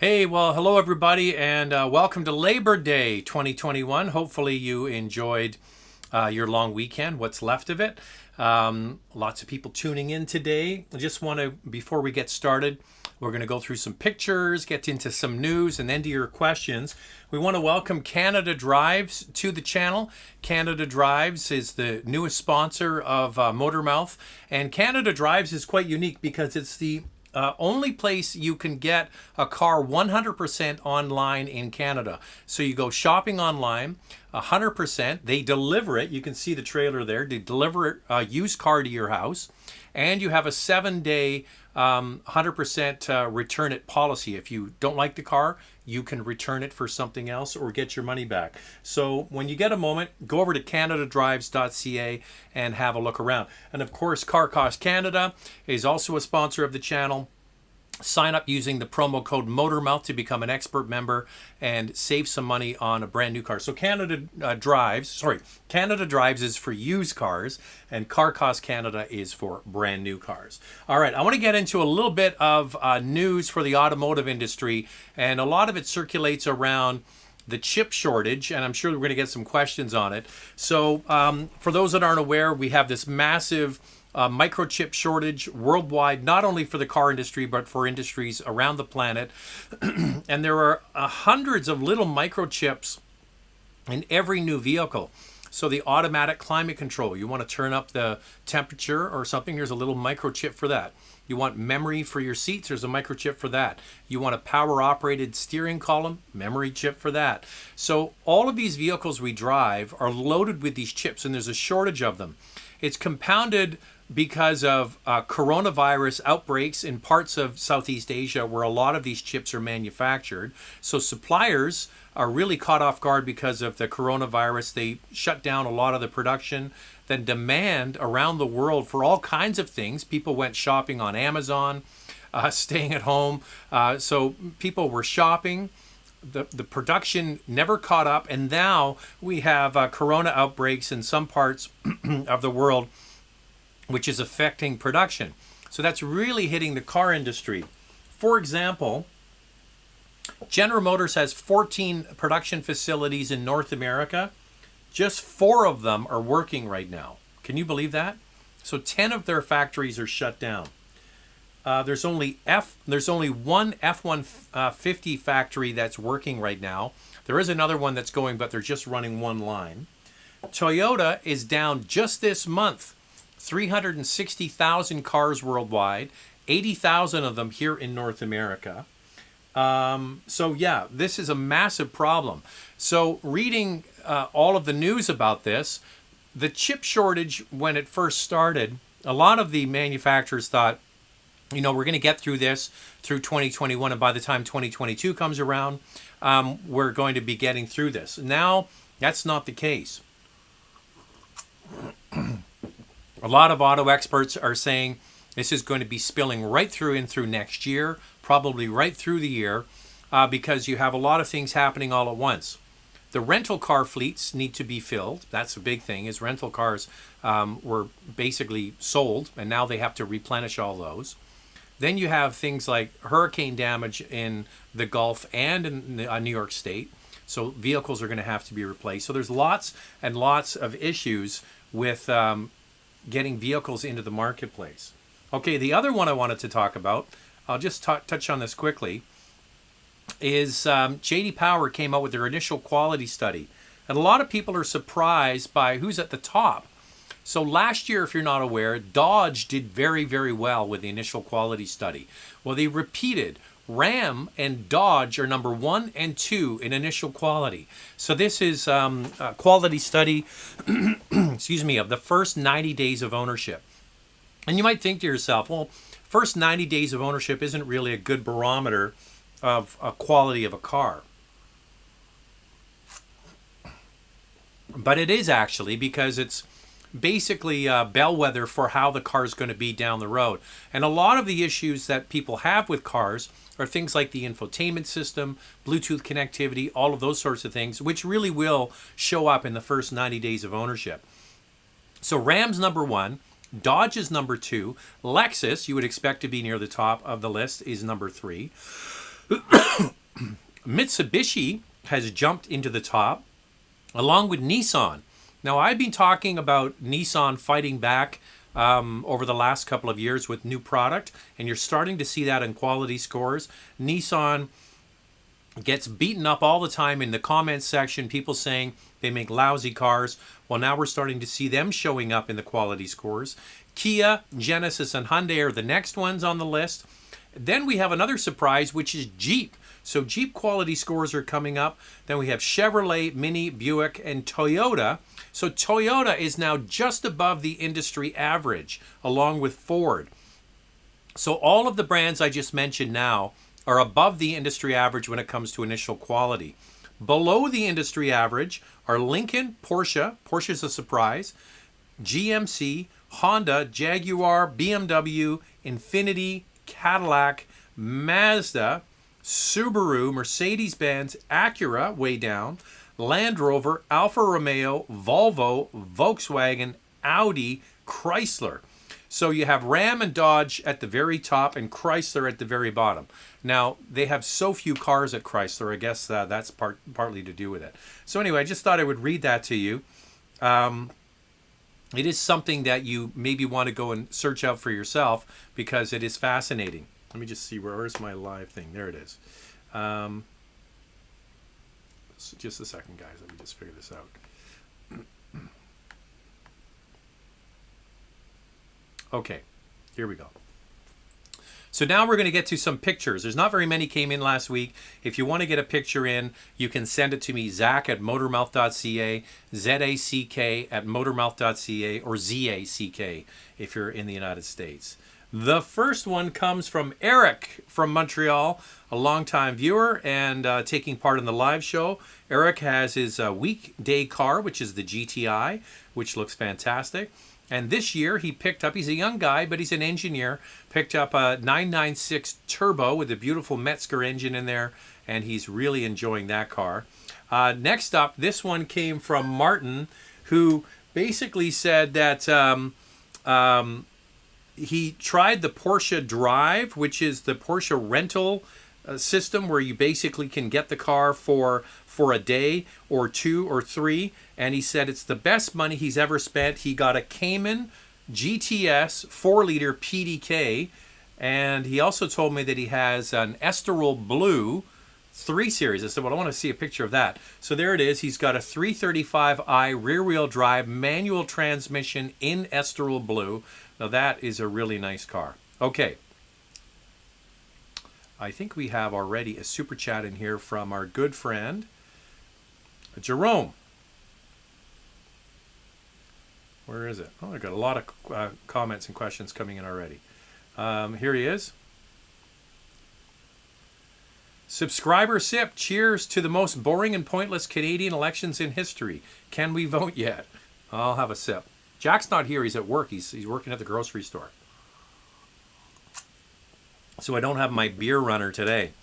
Hey, well, hello everybody, and welcome to Labor Day 2021. Hopefully, you enjoyed your long weekend, what's left of it. Lots of people tuning in today. I just want to, before we get started, we're going to go through some pictures, get into some news, and then to your questions. We want to welcome Canada Drives to the channel. Canada Drives is the newest sponsor of Motormouth, and Canada Drives is quite unique because it's the only place you can get a car 100% online in Canada. So you go shopping online, 100%. They deliver it. You can see the trailer there. They deliver a used car to your house. And you have a 7-day 100% return it policy. If you don't like the car, you can return it for something else or get your money back. So when you get a moment, go over to canadadrives.ca and have a look around. And of course, Car Cost Canada is also a sponsor of the channel. Sign up using the promo code MOTORMOUTH to become an expert member and save some money on a brand new car. So Canada Drives is for used cars, and Car Cost Canada is for brand new cars. All right, I want to get into a little bit of news for the automotive industry, and a lot of it circulates around the chip shortage, and I'm sure we're going to get some questions on it. So for those that aren't aware, we have this massive microchip shortage worldwide, not only for the car industry, but for industries around the planet. And there are hundreds of little microchips in every new vehicle. So the automatic climate control, you want to turn up the temperature or something, there's a little microchip for that. You want memory for your seats, there's a microchip for that. You want a power operated steering column, memory chip for that. So all of these vehicles we drive are loaded with these chips, and there's a shortage of them. It's compounded because of coronavirus outbreaks in parts of Southeast Asia where a lot of these chips are manufactured. So suppliers are really caught off guard because of the coronavirus. They shut down a lot of the production. Then demand around the world for all kinds of things. People went shopping on Amazon, staying at home. So people were shopping. The production never caught up, and now we have corona outbreaks in some parts of the world, which is affecting production. So that's really hitting the car industry. For example, General Motors has 14 production facilities in North America. Just 4 of them are working right now. Can you believe that? So 10 of their factories are shut down. There's only one F-150 factory that's working right now. There is another one that's going, but they're just running one line. Toyota is down just this month, 360,000 cars worldwide, 80,000 of them here in North America. So yeah, this is a massive problem. So reading all of the news about this, the chip shortage, when it first started, a lot of the manufacturers thought, we're going to get through this through 2021, and by the time 2022 comes around, we're going to be getting through this. Now, that's not the case. A lot of auto experts are saying this is going to be spilling right through next year, probably right through the year, because you have a lot of things happening all at once. The rental car fleets need to be filled. That's a big thing, is rental cars were basically sold, and now they have to replenish all those. Then you have things like hurricane damage in the Gulf and in New York State. So vehicles are going to have to be replaced. So there's lots and lots of issues with getting vehicles into the marketplace. Okay, the other one I wanted to talk about, I'll just touch on this quickly, is J.D. Power came out with their initial quality study. And a lot of people are surprised by who's at the top. So last year, if you're not aware, Dodge did very, very well with the initial quality study. Well, they repeated. Ram and Dodge are number 1 and 2 in initial quality. So this is a quality study, excuse me, of the first 90 days of ownership. And you might think to yourself, well, first 90 days of ownership isn't really a good barometer of a quality of a car. But it is actually, because it's basically a bellwether for how the car is going to be down the road. And a lot of the issues that people have with cars are things like the infotainment system, Bluetooth connectivity, all of those sorts of things, which really will show up in the first 90 days of ownership. So Ram's number 1, Dodge is number 2, Lexus, you would expect to be near the top of the list, is number 3. Mitsubishi has jumped into the top, along with Nissan. Now, I've been talking about Nissan fighting back over the last couple of years with new product, and you're starting to see that in quality scores. Nissan gets beaten up all the time in the comments section, people saying they make lousy cars. Well, now we're starting to see them showing up in the quality scores. Kia, Genesis, and Hyundai are the next ones on the list. Then we have another surprise, which is Jeep. So Jeep quality scores are coming up. Then we have Chevrolet, Mini, Buick, and Toyota. So Toyota is now just above the industry average, along with Ford. So all of the brands I just mentioned now are above the industry average when it comes to initial quality. Below the industry average are Lincoln, Porsche. Porsche's a surprise. GMC, Honda, Jaguar, BMW, Infiniti, Cadillac, Mazda, Subaru, Mercedes-Benz, Acura, way down, Land Rover, Alfa Romeo, Volvo, Volkswagen, Audi, Chrysler. So you have Ram and Dodge at the very top and Chrysler at the very bottom. Now, they have so few cars at Chrysler, I guess that's partly to do with it. So anyway, I just thought I would read that to you. It is something that you maybe want to go and search out for yourself because it is fascinating. Let me just see, where's my live thing? There it is. So just a second, guys. Let me just figure this out. Okay, here we go. So now we're going to get to some pictures. There's not very many came in last week. If you want to get a picture in, you can send it to me, Zach@motormouth.ca, ZACK@motormouth.ca, or ZACK if you're in the United States. The first one comes from Eric from Montreal, a longtime viewer and taking part in the live show. Eric has his weekday car, which is the GTI, which looks fantastic. And this year he picked up, he's a young guy, but he's an engineer, picked up a 996 Turbo with a beautiful Metzger engine in there, and he's really enjoying that car. Next up, this one came from Martin, who basically said that he tried the Porsche Drive, which is the Porsche Rental system where you basically can get the car for a day or 2 or 3, and he said it's the best money he's ever spent. He got a Cayman GTS 4-liter PDK, and he also told me that he has an Estoril Blue 3 Series. I said, well, I want to see a picture of that. So there it is. He's got a 335i rear-wheel drive manual transmission in Estoril Blue. Now that is a really nice car. Okay. I think we have already a super chat in here from our good friend, Jerome. Where is it? Oh, I got a lot of comments and questions coming in already. Here he is. Subscriber Sept, cheers to the most boring and pointless Canadian elections in history. Can we vote yet? I'll have a sip. Jack's not here. He's at work. He's working at the grocery store. So I don't have my beer runner today.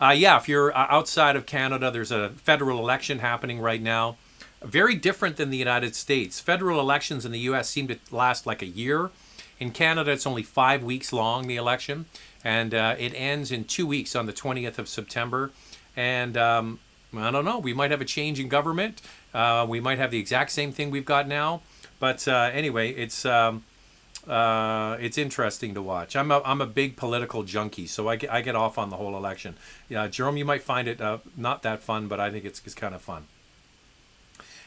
Yeah, if you're outside of Canada, there's a federal election happening right now. Very different than the United States. Federal elections in the U.S. seem to last like a year. In Canada, it's only 5 weeks long, the election. And it ends in 2 weeks on the 20th of September. And I don't know, we might have a change in government. We might have the exact same thing we've got now. But anyway, it's interesting to watch. I'm a big political junkie, so I get off on the whole election. Yeah, Jerome, you might find it not that fun, but I think it's kind of fun.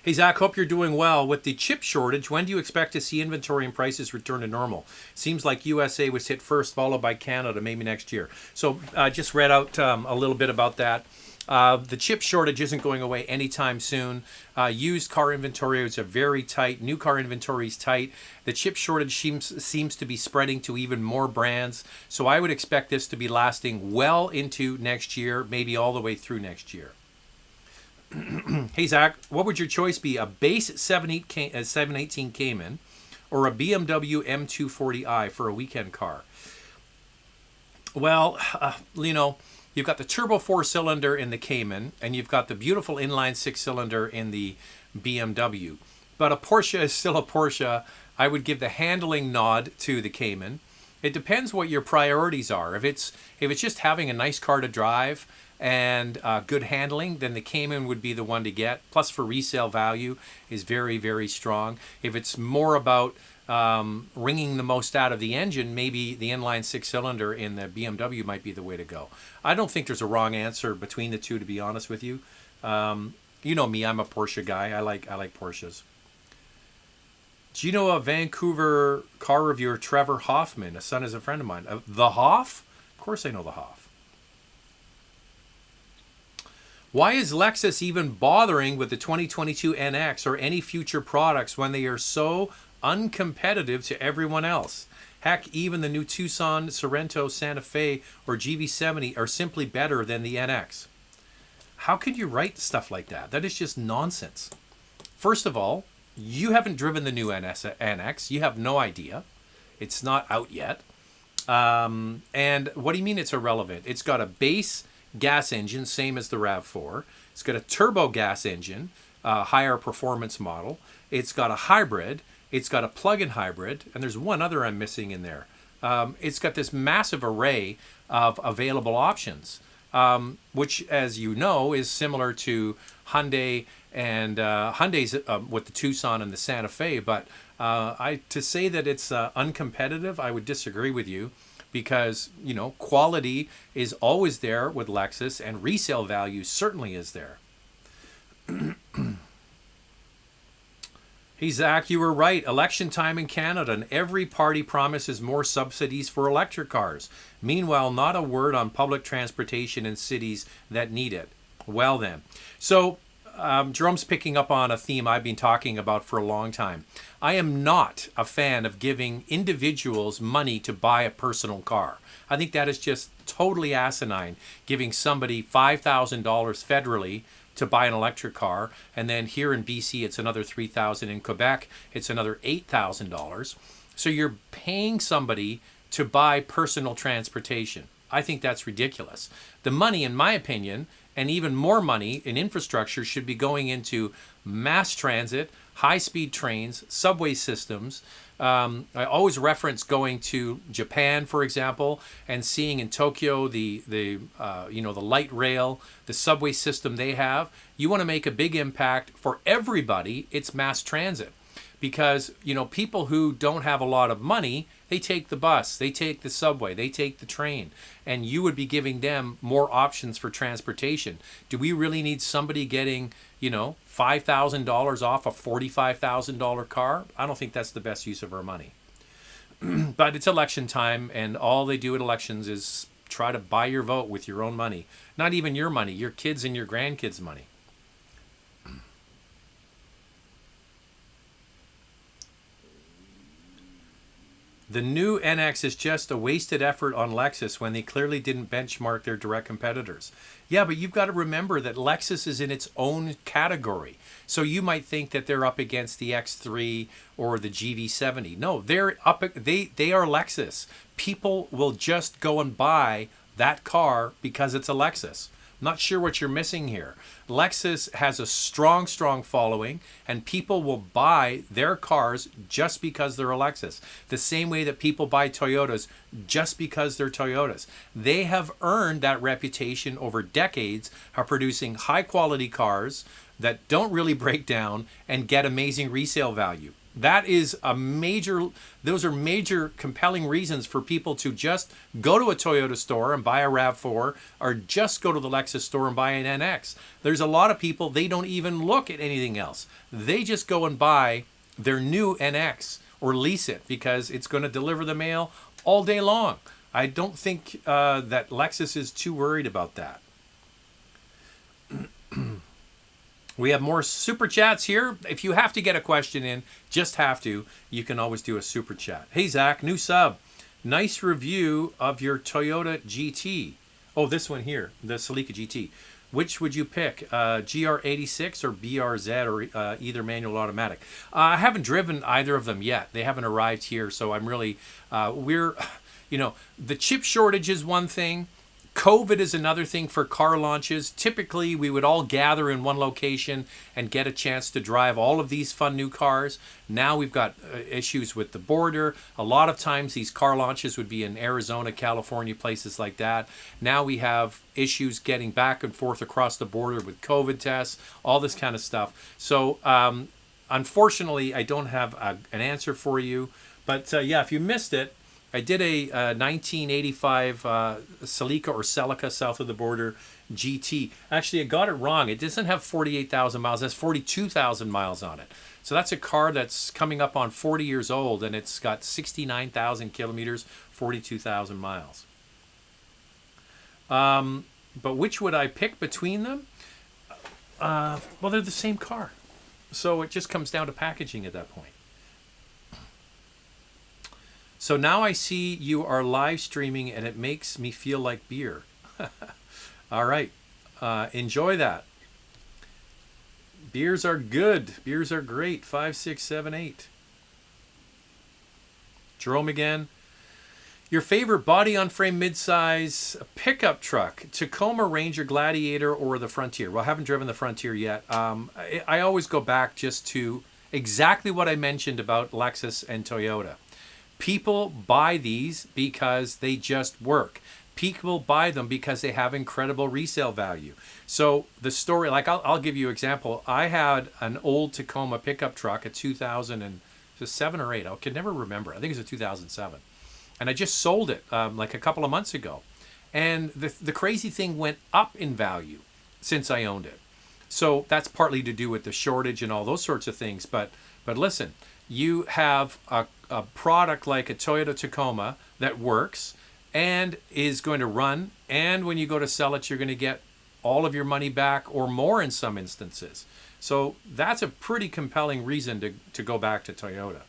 Hey, Zach, hope you're doing well. With the chip shortage, when do you expect to see inventory and prices return to normal? Seems like USA was hit first, followed by Canada, maybe next year. So I just read out a little bit about that. The chip shortage isn't going away anytime soon. Used car inventory is very tight. New car inventory is tight. The chip shortage seems to be spreading to even more brands. So I would expect this to be lasting well into next year, maybe all the way through next year. Hey, Zach, what would your choice be? A base 718 Cayman or a BMW M240i for a weekend car? Well, you've got the turbo 4-cylinder in the Cayman, and you've got the beautiful inline 6-cylinder in the BMW. But a Porsche is still a Porsche. I would give the handling nod to the Cayman. It depends what your priorities are. If it's just having a nice car to drive and good handling, then the Cayman would be the one to get. Plus, for resale value, is very, very strong. If it's more about wringing the most out of the engine, maybe the inline six-cylinder in the BMW might be the way to go. I don't think there's a wrong answer between the two, to be honest with you. You know me, I'm a Porsche guy. I like Porsches. Do you know a Vancouver car reviewer, Trevor Hoffman? A son is a friend of mine. The Hoff? Of course I know the Hoff. Why is Lexus even bothering with the 2022 NX or any future products when they are so uncompetitive to everyone else? Heck, even the new Tucson, Sorento, Santa Fe, or GV70 are simply better than the NX. How could you write stuff like that? That is just nonsense. First of all, you haven't driven the new NX. You have no idea. It's not out yet. And what do you mean it's irrelevant? It's got a base gas engine, same as the RAV4. It's got a turbo gas engine, higher performance model. It's got a hybrid. It's got a plug-in hybrid. And there's one other I'm missing in there. It's got this massive array of available options, which, as you know, is similar to Hyundai and Hyundai's with the Tucson and the Santa Fe. But to say that it's uncompetitive, I would disagree with you, because, you know, quality is always there with Lexus, and resale value certainly is there. Hey, Zach, you were right. Election time in Canada, and every party promises more subsidies for electric cars. Meanwhile, not a word on public transportation in cities that need it. Well then. So, Jerome's picking up on a theme I've been talking about for a long time. I am not a fan of giving individuals money to buy a personal car. I think that is just totally asinine, giving somebody $5,000 federally to buy an electric car, and then here in BC it's another $3,000. In Quebec it's another $8,000. So you're paying somebody to buy personal transportation. I think that's ridiculous. The money, in my opinion, and even more money in infrastructure, should be going into mass transit, high-speed trains, subway systems. I always reference going to Japan, for example, and seeing in Tokyo the light rail, the subway system they have. You want to make a big impact for everybody. It's mass transit, because people who don't have a lot of money, they take the bus, they take the subway, they take the train, and you would be giving them more options for transportation. Do we really need somebody getting $5,000 off a $45,000 car? I don't think that's the best use of our money. But it's election time, and all they do at elections is try to buy your vote with your own money. Not even your money, your kids' and your grandkids' money. The new NX is just a wasted effort on Lexus when they clearly didn't benchmark their direct competitors. Yeah, but you've got to remember that Lexus is in its own category. So you might think that they're up against the X3 or the GV70. No, they are Lexus. People will just go and buy that car because it's a Lexus. I'm not sure what you're missing here. Lexus has a strong following, and people will buy their cars just because they're a Lexus. The same way that people buy Toyotas just because they're Toyotas. They have earned that reputation over decades of producing high quality cars that don't really break down and get amazing resale value. Those are major compelling reasons for people to just go to a Toyota store and buy a RAV4, or just go to the Lexus store and buy an NX. There's a lot of people, they don't even look at anything else. They just go and buy their new NX or lease it because it's going to deliver the mail all day long. I don't think that Lexus is too worried about that. We have more super chats here. If you have to get a question in, you can always do a super chat. Hey, Zach, new sub. Nice review of your Toyota GT. Oh, this one here, the Celica GT. Which would you pick, GR86 or BRZ, or either manual or automatic? I haven't driven either of them yet. They haven't arrived here, so I'm really, the chip shortage is one thing. COVID is another thing for car launches. Typically, we would all gather in one location and get a chance to drive all of these fun new cars. Now we've got issues with the border. A lot of times these car launches would be in Arizona, California, places like that. Now we have issues getting back and forth across the border with COVID tests, all this kind of stuff. So unfortunately, I don't have an answer for you. But yeah, if you missed it, I did a 1985 Celica or Celica south of the border GT. Actually, I got it wrong. It doesn't have 48,000 miles. It has 42,000 miles on it. So that's a car that's coming up on 40 years old, and it's got 69,000 kilometers, 42,000 miles. But which would I pick between them? Well, they're the same car. So it just comes down to packaging at that point. So now I see you are live streaming and it makes me feel like beer. All right. Enjoy that. Beers are good. Beers are great. 5, 6, 7, 8. Jerome again. Your favorite body-on-frame midsize pickup truck, Tacoma, Ranger, Gladiator, or the Frontier? Well, I haven't driven the Frontier yet. I always go back just to exactly what I mentioned about Lexus and Toyota. People buy these because they just work. People buy them because they have incredible resale value. So the story, like I'll give you an example. I had an old Tacoma pickup truck, a 2007 or 8. I could never remember. I think it was a 2007. And I just sold it like a couple of months ago. And the crazy thing went up in value since I owned it. So that's partly to do with the shortage and all those sorts of things. But listen, you have a product like a Toyota Tacoma that works and is going to run, and when you go to sell it, you're going to get all of your money back or more in some instances. So that's a pretty compelling reason to go back to Toyota.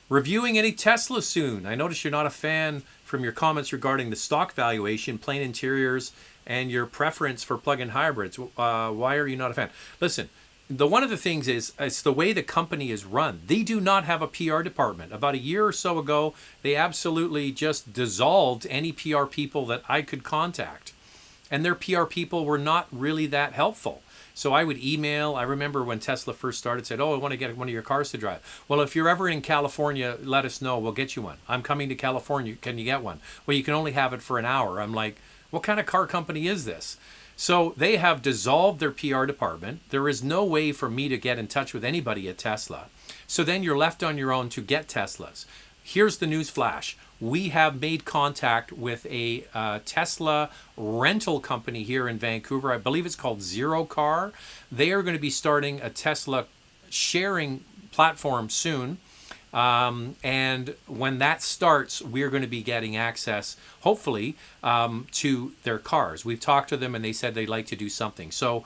Reviewing any Tesla soon. I notice you're not a fan from your comments regarding the stock valuation, plain interiors, and your preference for plug-in hybrids. Why are you not a fan? Listen, one of the things is it's the way the company is run. They do not have a PR department. About a year or so ago, they absolutely just dissolved any PR people that I could contact. And their PR people were not really that helpful. So I would email. I remember when Tesla first started, said, oh, I want to get one of your cars to drive. Well, if you're ever in California, let us know. We'll get you one. I'm coming to California. Can you get one? Well, you can only have it for an hour. I'm like, what kind of car company is this? So they have dissolved their PR department. There is no way for me to get in touch with anybody at Tesla. So then you're left on your own to get Teslas. Here's the news flash. We have made contact with a Tesla rental company here in Vancouver. I believe it's called Zero Car. They are going to be starting a Tesla sharing platform soon. And when that starts, we're going to be getting access, hopefully, to their cars. We've talked to them and they said they'd like to do something. So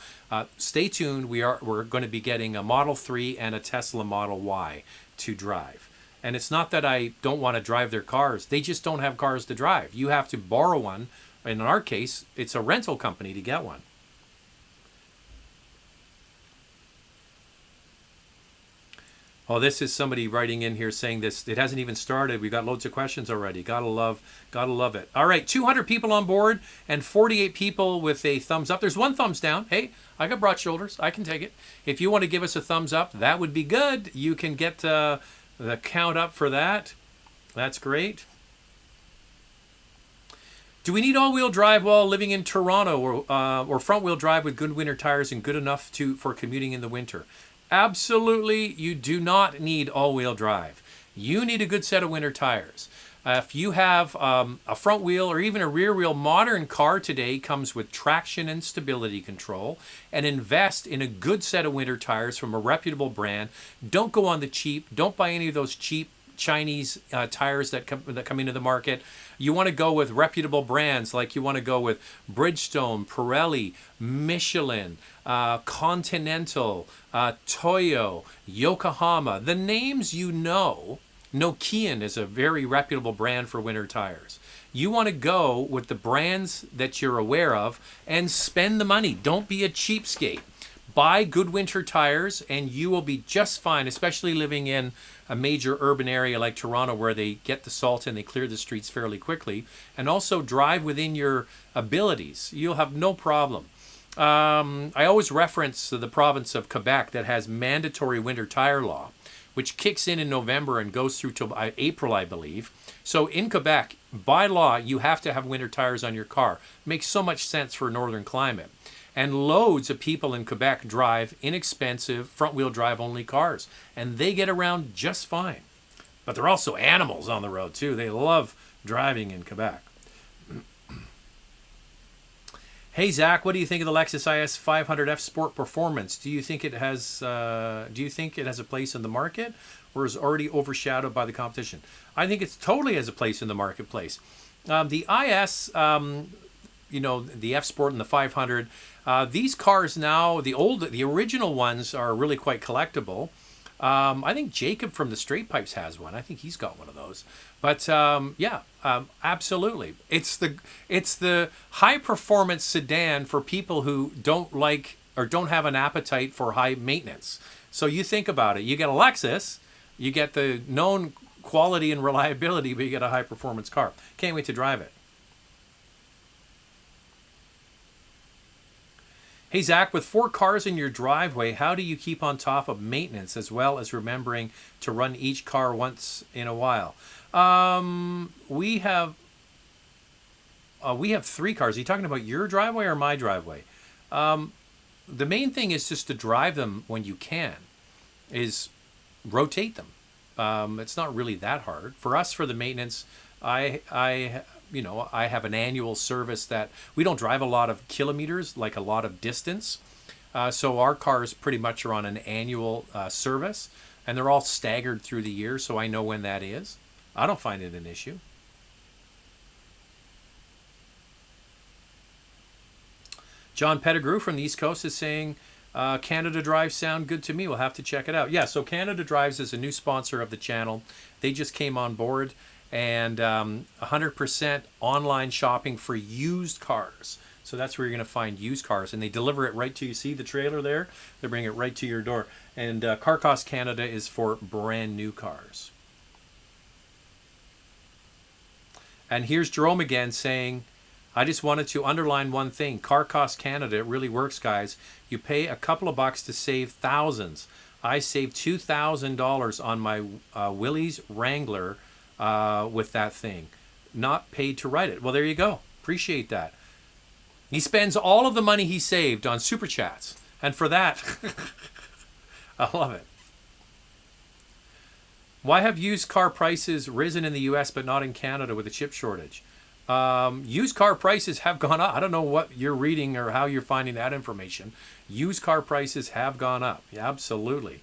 stay tuned. We're going to be getting a Model 3 and a Tesla Model Y to drive. And it's not that I don't want to drive their cars. They just don't have cars to drive. You have to borrow one. In our case, it's a rental company to get one. Oh, this is somebody writing in here saying this. It hasn't even started. We've got loads of questions already. Gotta love it. All right, 200 people on board and 48 people with a thumbs up. There's one thumbs down. Hey, I got broad shoulders. I can take it. If you want to give us a thumbs up, that would be good. You can get the count up for that. That's great. Do we need all-wheel drive while living in Toronto, or front-wheel drive with good winter tires and good enough for commuting in the winter? Absolutely, you do not need all-wheel drive. You need a good set of winter tires. If you have a front wheel or even a rear wheel, modern car today comes with traction and stability control, and invest in a good set of winter tires from a reputable brand. Don't go on the cheap. Don't buy any of those cheap Chinese tires that come into the market. You want to go with reputable brands, like you want to go with Bridgestone, Pirelli, Michelin, Continental, Toyo, Yokohama. The names you know. Nokian is a very reputable brand for winter tires. You want to go with the brands that you're aware of and spend the money. Don't be a cheapskate. buy good winter tires and you will be just fine, especially living in a major urban area like Toronto where they get the salt and they clear the streets fairly quickly. And also drive within your abilities. You'll have no problem. I always reference the province of Quebec that has mandatory winter tire law, which kicks in November and goes through till April, I believe. So in Quebec, by law, you have to have winter tires on your car. Makes so much sense for a northern climate. And loads of people in Quebec drive inexpensive front-wheel drive only cars, and they get around just fine. But they're also animals on the road too. They love driving in Quebec. Hey Zach, what do you think of the Lexus IS 500F Sport Performance? Do you think it has a place in the market, or is already overshadowed by the competition? I think it totally has a place in the marketplace. The IS, the F Sport and the 500, these cars now, the original ones are really quite collectible. I think Jacob from the Straight Pipes has one. I think he's got one of those. But absolutely, it's the high performance sedan for people who don't like or don't have an appetite for high maintenance. So you think about it. You get a Lexus, you get the known quality and reliability, but you get a high performance car. Can't wait to drive it. Hey Zach, with 4 cars in your driveway, how do you keep on top of maintenance as well as remembering to run each car once in a while? We have 3 cars. Are you talking about your driveway or my driveway? The main thing is just to drive them when you can, is rotate them. It's not really that hard. For us, for the maintenance, I have an annual service that we don't drive a lot of kilometers, like a lot of distance. So our cars pretty much are on an annual service, and they're all staggered through the year, so I know when that is. I don't find it an issue. John Pettigrew from the East Coast is saying, Canada Drives sound good to me. We'll have to check it out. Yeah, so Canada Drives is a new sponsor of the channel. They just came on board, and 100% online shopping for used cars. So that's where you're going to find used cars, and they deliver it right to you. See the trailer there? They bring it right to your door. And Car Cost Canada is for brand new cars. And here's Jerome again saying, I just wanted to underline one thing. Car Cost Canada, it really works, guys. You pay a couple of bucks to save thousands. I saved $2,000 on my Willys Wrangler with that thing. Not paid to write it. Well, there you go. Appreciate that. He spends all of the money he saved on Super Chats. And for that, I love it. Why have used car prices risen in the U.S. but not in Canada with a chip shortage? Used car prices have gone up. I don't know what you're reading or how you're finding that information. Used car prices have gone up. Yeah, absolutely.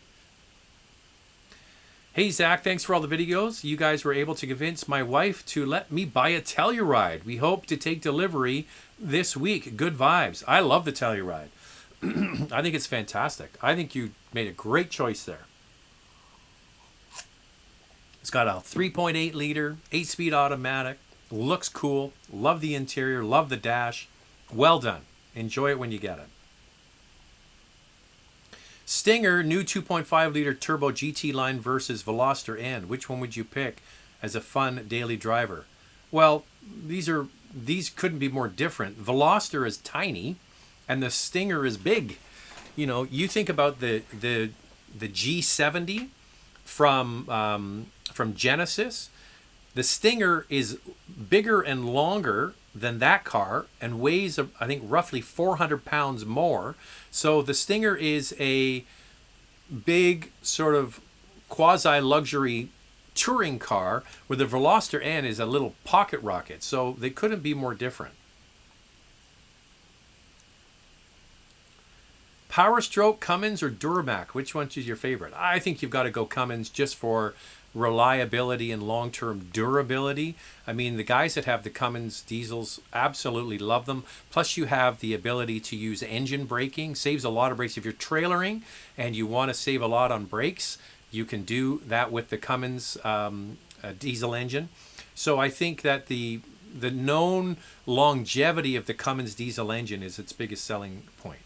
Hey, Zach, thanks for all the videos. You guys were able to convince my wife to let me buy a Telluride. We hope to take delivery this week. Good vibes. I love the Telluride. I think it's fantastic. I think you made a great choice there. It's got a 3.8 liter, 8-speed automatic. Looks cool. Love the interior. Love the dash. Well done. Enjoy it when you get it. Stinger, new 2.5 liter turbo GT line versus Veloster N. Which one would you pick as a fun daily driver? Well, these couldn't be more different. Veloster is tiny, and the Stinger is big. You know, you think about the G70 from Genesis. The Stinger is bigger and longer than that car and weighs, I think, roughly 400 pounds more. So the Stinger is a big sort of quasi-luxury touring car, where the Veloster N is a little pocket rocket. So they couldn't be more different. Power Stroke, Cummins, or Duramac? Which one is your favorite? I think you've got to go Cummins just for reliability and long-term durability. I mean, the guys that have the Cummins diesels absolutely love them. Plus, you have the ability to use engine braking. Saves a lot of brakes. If you're trailering and you want to save a lot on brakes, you can do that with the Cummins diesel engine. So I think that the known longevity of the Cummins diesel engine is its biggest selling point.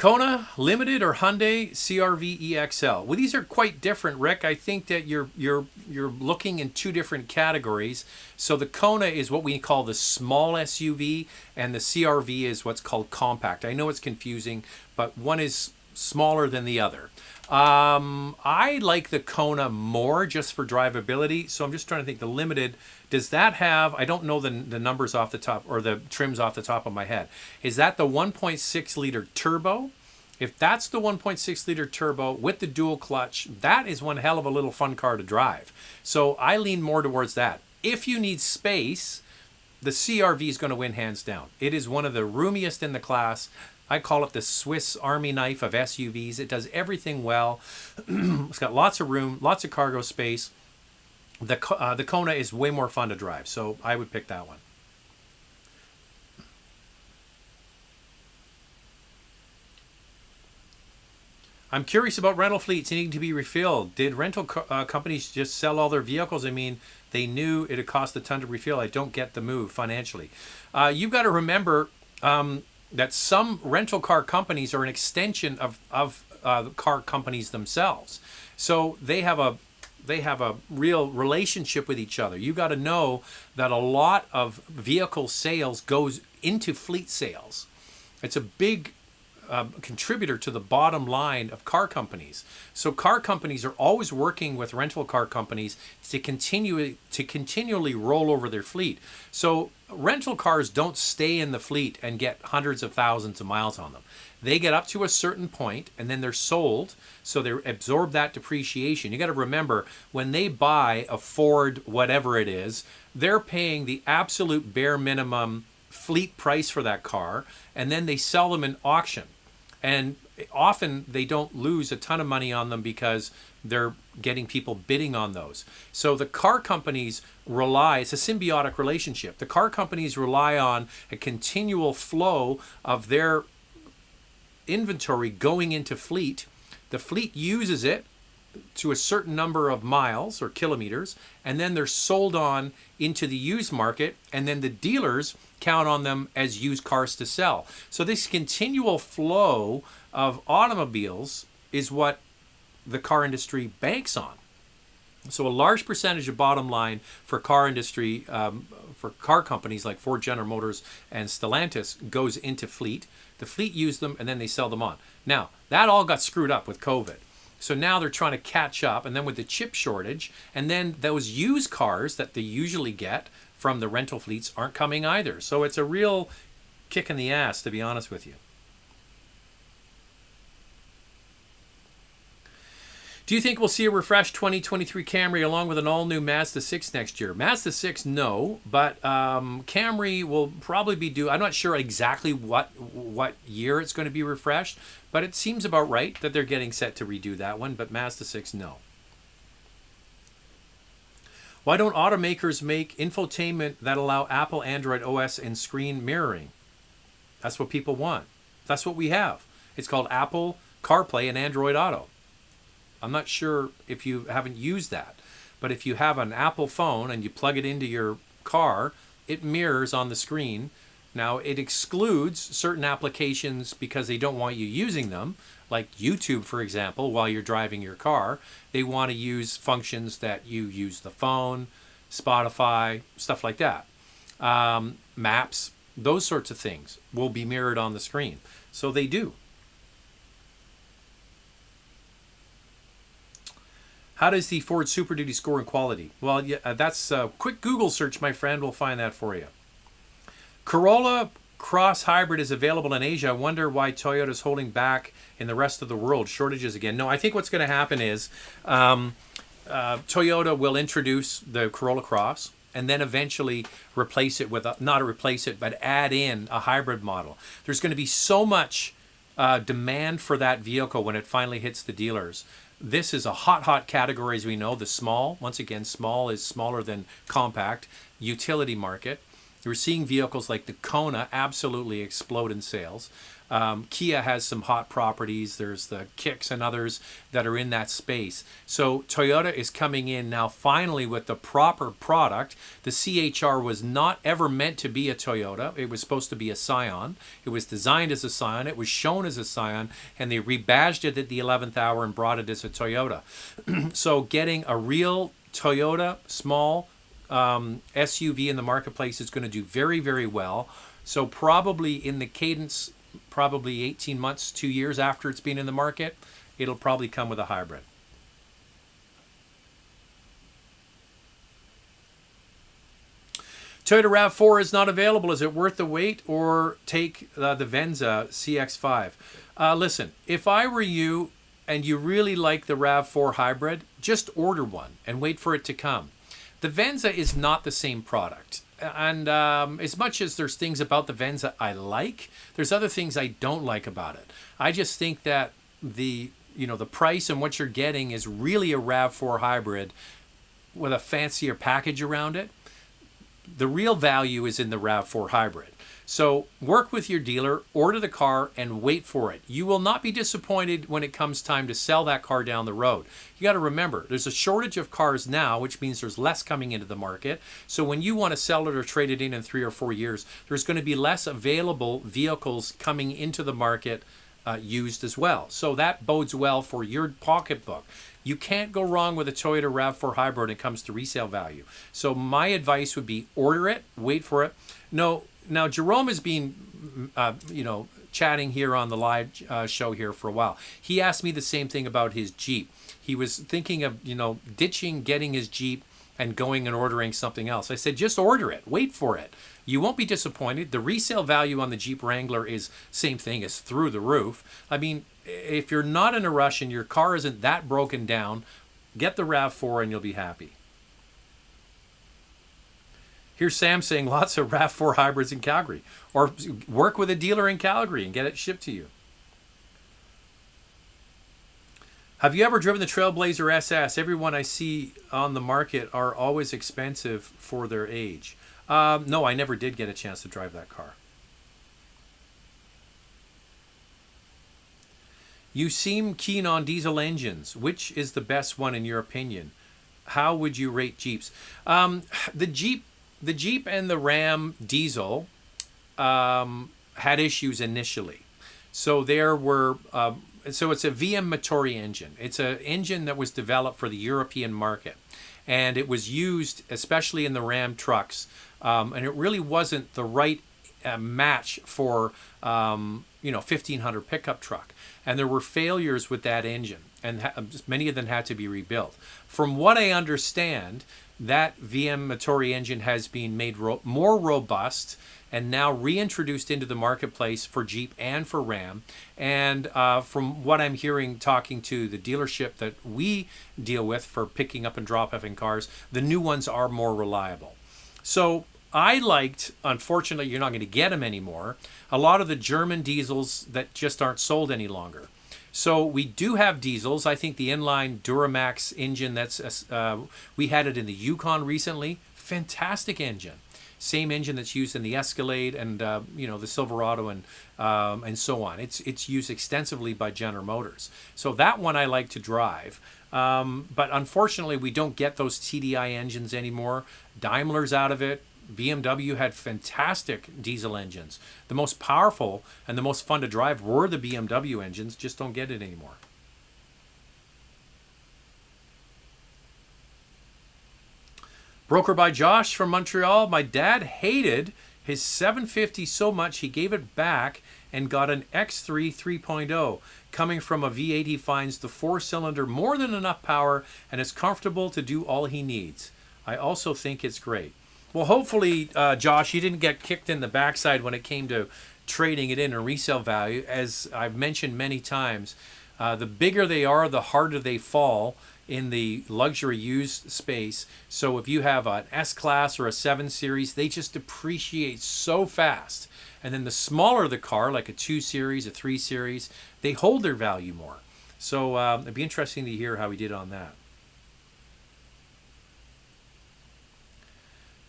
Kona Limited or Hyundai CRV EXL. Well, these are quite different, Rick. I think that you're looking in two different categories. So the Kona is what we call the small SUV, and the CRV is what's called compact. I know it's confusing, but one is smaller than the other. I like the Kona more just for drivability. So I'm just trying to think. The Limited, does that have? I don't know the numbers off the top, or the trims off the top of my head. Is that the 1.6 liter turbo? If that's the 1.6 liter turbo with the dual clutch, that is one hell of a little fun car to drive. So I lean more towards that. If you need space, the CRV is going to win hands down. It is one of the roomiest in the class. I call it the Swiss Army knife of SUVs. It does everything well. It's got lots of room, lots of cargo space. The Kona is way more fun to drive, so I would pick that one. I'm curious about rental fleets needing to be refilled. Did rental companies just sell all their vehicles? I mean, they knew it'd cost a ton to refill. I don't get the move financially. You've got to remember that some rental car companies are an extension of car companies themselves. So they have a real relationship with each other. You got to know that a lot of vehicle sales goes into fleet sales. It's a big contributor to the bottom line of car companies. So car companies are always working with rental car companies to continually roll over their fleet. So rental cars don't stay in the fleet and get hundreds of thousands of miles on them. They get up to a certain point and then they're sold, so they absorb that depreciation. You got to remember, when they buy a Ford, whatever it is, they're paying the absolute bare minimum fleet price for that car, and then they sell them in auction. And often they don't lose a ton of money on them because they're getting people bidding on those. So the car companies rely, it's a symbiotic relationship. The car companies rely on a continual flow of their inventory going into fleet. The fleet uses it to a certain number of miles or kilometers, and then they're sold on into the used market, and then the dealers count on them as used cars to sell. So this continual flow of automobiles is what the car industry banks on. So a large percentage of bottom line for car industry, for car companies like Ford, General Motors, and Stellantis goes into fleet. The fleet use them, and then they sell them on. Now, that all got screwed up with COVID. So now they're trying to catch up, and then with the chip shortage, and then those used cars that they usually get from the rental fleets aren't coming either. So it's a real kick in the ass, to be honest with you. Do you think we'll see a refreshed 2023 Camry along with an all-new Mazda 6 next year? Mazda 6, no, but Camry will probably be due. I'm not sure exactly what year it's going to be refreshed, but it seems about right that they're getting set to redo that one, but Mazda 6, no. Why don't automakers make infotainment that allow Apple Android OS and screen mirroring? That's what people want. That's what we have. It's called Apple CarPlay and Android Auto. I'm not sure if you haven't used that, but if you have an Apple phone and you plug it into your car, it mirrors on the screen. Now, it excludes certain applications because they don't want you using them, like YouTube, for example, while you're driving your car. They want to use functions that you use the phone, Spotify, stuff like that. Maps, those sorts of things will be mirrored on the screen. So they do. How does the Ford Super Duty score in quality? Well, yeah, that's a quick Google search, my friend. Will find that for you. Corolla Cross Hybrid is available in Asia. I wonder why Toyota's holding back in the rest of the world. Shortages again. No, I think what's going to happen is Toyota will introduce the Corolla Cross and then eventually replace it with, not replace it, but add in a hybrid model. There's going to be so much demand for that vehicle when it finally hits the dealers. This is a hot category, as we know. The small, once again, small is smaller than compact, utility market. We're seeing vehicles like the Kona absolutely explode in sales. Kia has some hot properties. There's the Kicks and others that are in that space. So Toyota is coming in now finally with the proper product. The CHR was not ever meant to be a Toyota. It was supposed to be a Scion. It was designed as a Scion. It was shown as a Scion, and they rebadged it at the 11th hour and brought it as a Toyota. So getting a real Toyota small SUV in the marketplace is going to do very, very well. So probably in the cadence, probably 18 months, 2 years after it's been in the market, it'll probably come with a hybrid. Toyota RAV4 is not available. Is it worth the wait, or take the Venza CX-5? Listen, if I were you and you really like the RAV4 hybrid, just order one and wait for it to come. The Venza is not the same product. And as much as there's things about the Venza I like, there's other things I don't like about it. I just think that the price and what you're getting is really a RAV4 hybrid with a fancier package around it. The real value is in the RAV4 hybrid. So work with your dealer, order the car, and wait for it. You will not be disappointed when it comes time to sell that car down the road. You got to remember, there's a shortage of cars now, which means there's less coming into the market. So when you want to sell it or trade it in 3 or 4 years, there's going to be less available vehicles coming into the market used as well. So that bodes well for your pocketbook. You can't go wrong with a Toyota RAV4 hybrid when it comes to resale value. So my advice would be order it, wait for it. No. Now, Jerome has been, chatting here on the live show here for a while. He asked me the same thing about his Jeep. He was thinking of, ditching, getting his Jeep and going and ordering something else. I said, just order it. Wait for it. You won't be disappointed. The resale value on the Jeep Wrangler is same thing as through the roof. I mean, if you're not in a rush and your car isn't that broken down, get the RAV4 and you'll be happy. Here's Sam saying lots of RAV4 hybrids in Calgary. Or work with a dealer in Calgary and get it shipped to you. Have you ever driven the Trailblazer SS? Everyone I see on the market are always expensive for their age. No, I never did get a chance to drive that car. You seem keen on diesel engines. Which is the best one in your opinion? How would you rate Jeeps? The Jeep and the Ram diesel had issues initially. So there were, so it's a VM Motori engine. It's an engine that was developed for the European market. And it was used, especially in the Ram trucks. And it really wasn't the right match for, 1500 pickup truck. And there were failures with that engine. And many of them had to be rebuilt. From what I understand, that VM Motori engine has been made more robust and now reintroduced into the marketplace for Jeep and for Ram. And from what I'm hearing, talking to the dealership that we deal with for picking up and drop-offing cars, the new ones are more reliable. So I liked, unfortunately, you're not going to get them anymore, a lot of the German diesels that just aren't sold any longer. So we do have diesels. I think the inline Duramax engine, we had it in the Yukon recently. Fantastic engine. Same engine that's used in the Escalade and the Silverado and so on. It's used extensively by General Motors. So that one I like to drive. But unfortunately, we don't get those TDI engines anymore. Daimler's out of it. BMW had fantastic diesel engines. The most powerful and the most fun to drive were the BMW engines, just don't get it anymore. Broker by Josh from Montreal. My dad hated his 750 so much he gave it back and got an X3 3.0. Coming from a V8, he finds the 4-cylinder more than enough power and is comfortable to do all he needs. I also think it's great. Well, hopefully, Josh, you didn't get kicked in the backside when it came to trading it in a resale value. As I've mentioned many times, the bigger they are, the harder they fall in the luxury used space. So if you have an S-Class or a 7 Series, they just depreciate so fast. And then the smaller the car, like a 2 Series, a 3 Series, they hold their value more. So it'd be interesting to hear how he did on that.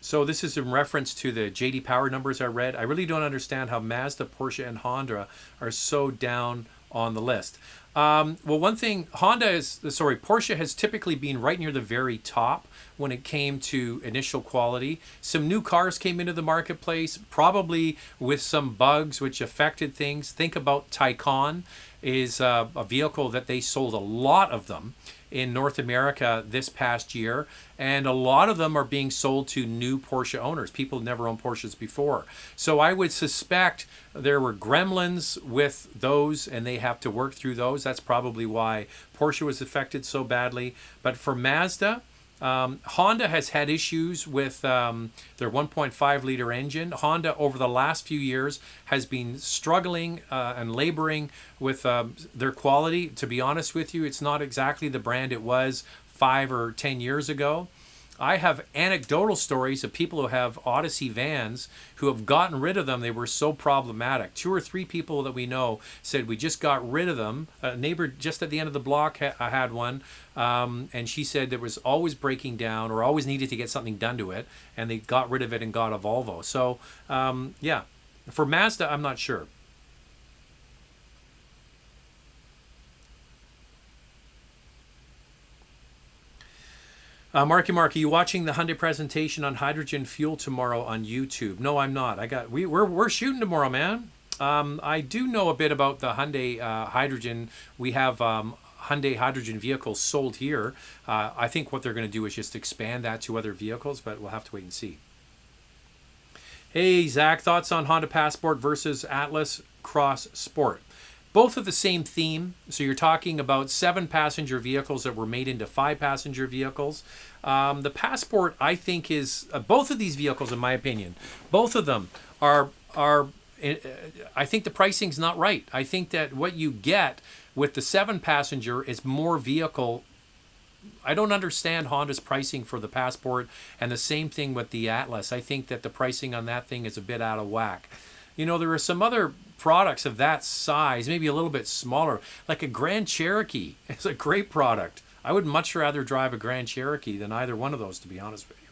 So this is in reference to the JD Power numbers I read. I really don't understand how Mazda, Porsche, and Honda are so down on the list. Well, one thing, Porsche has typically been right near the very top when it came to initial quality. Some new cars came into the marketplace, probably with some bugs which affected things. Think about Taycan is a vehicle that they sold a lot of them in North America this past year, and a lot of them are being sold to new Porsche owners, people who never owned Porsches before. So I would suspect there were gremlins with those, and they have to work through those. That's probably why Porsche was affected so badly. But for Mazda, Honda has had issues with their 1.5 liter engine. Honda, over the last few years, has been struggling and laboring with their quality. To be honest with you, it's not exactly the brand it was 5 or 10 years ago. I have anecdotal stories of people who have Odyssey vans who have gotten rid of them. They were so problematic. 2 or 3 people that we know said, we just got rid of them. A neighbor just at the end of the block had one, and she said it was always breaking down or always needed to get something done to it, and they got rid of it and got a Volvo. So, yeah. For Mazda, I'm not sure. Marky Mark, are you watching the Hyundai presentation on hydrogen fuel tomorrow on YouTube? No, I'm not. We're shooting tomorrow, man. I do know a bit about the Hyundai hydrogen. We have Hyundai hydrogen vehicles sold here. I think what they're going to do is just expand that to other vehicles, but we'll have to wait and see. Hey, Zach, thoughts on Honda Passport versus Atlas Cross Sport? Both of the same theme. So you're talking about 7-passenger vehicles that were made into 5-passenger vehicles. The Passport, I think, is both of these vehicles, in my opinion, both of them are. I think the pricing's not right. I think that what you get with the 7-passenger is more vehicle. I don't understand Honda's pricing for the Passport, and the same thing with the Atlas. I think that the pricing on that thing is a bit out of whack. You know, there are some other products of that size, maybe a little bit smaller, like a Grand Cherokee. It's a great product. I would much rather drive a Grand Cherokee than either one of those, to be honest with you.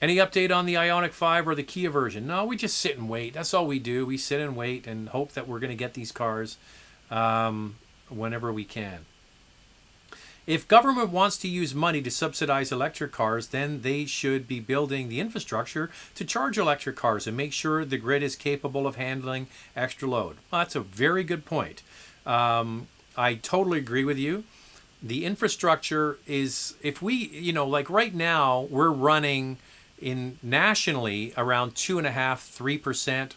Any update on the Ioniq 5 or the Kia version? No, we just sit and wait. That's all we do. We sit and wait and hope that we're going to get these cars whenever we can. If government wants to use money to subsidize electric cars, then they should be building the infrastructure to charge electric cars and make sure the grid is capable of handling extra load. Well, that's a very good point. I totally agree with you. The infrastructure is, if we, like right now, we're running in nationally around 2.5–3%